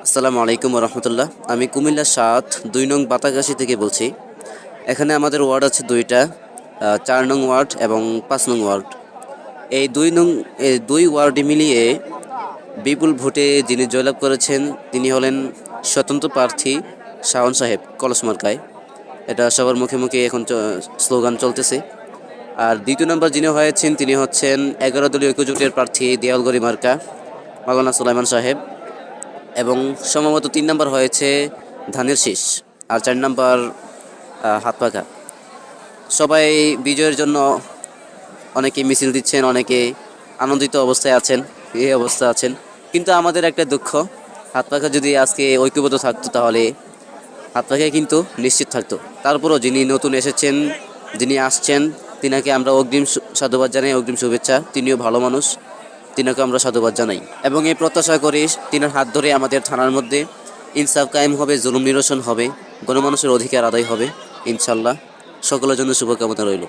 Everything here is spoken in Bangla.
আসসালামু আলাইকুম রহমতুল্লাহ। আমি কুমিল্লা ৭ ২ নং বাতাগাছি থেকে বলছি। এখানে আমাদের ওয়ার্ড আছে দুইটা, ৪ নং ওয়ার্ড এবং ৫ নং ওয়ার্ড। এই দুই ওয়ার্ডে মিলিয়ে বিপুল ভোটে যিনি জয়লাভ করেছেন তিনি হলেন স্বতন্ত্র প্রার্থী শাওন সাহেব কলস মার্কায়। এটা সবার মুখে মুখে এখন স্লোগান চলতেছে। আর দ্বিতীয় নম্বর যিনি হয়েছেন তিনি হচ্ছেন ১১ দলীয় ঐক্যজোটের প্রার্থী দেয়ালগড়ি মার্কা মাওলানা সুলাইমান সাহেব। এবং সম্ভবত ৩ নম্বর হয়েছে ধানের শীষ, আর ৪ নম্বর হাত পাখা। সবাই বিজয়ের জন্য অনেকে মিছিল দিচ্ছেন, অনেকে আনন্দিত অবস্থায় আছেন, এই অবস্থা আছেন। কিন্তু আমাদের একটা দুঃখ, হাত পাখা যদি আজকে ঐক্যবদ্ধ থাকতো তাহলে হাত পাখায় কিন্তু নিশ্চিত থাকতো। তারপরও যিনি নতুন এসেছেন, যিনি আসছেন, তিনাকে আমরা অগ্রিম সাধুবাদ জানাই, অগ্রিম শুভেচ্ছা। তিনিও ভালো মানুষ, তিনাকে আমরা সাধুবাদ জানাই এবং এই প্রত্যাশা করি তিনার হাত ধরে আমাদের থানার মধ্যে ইনসাফ কায়েম হবে, জুলুম নিরসন হবে, গণমানুষের অধিকার আদায় হবে ইনশাল্লাহ। সকলের জন্য শুভকামনা রইল।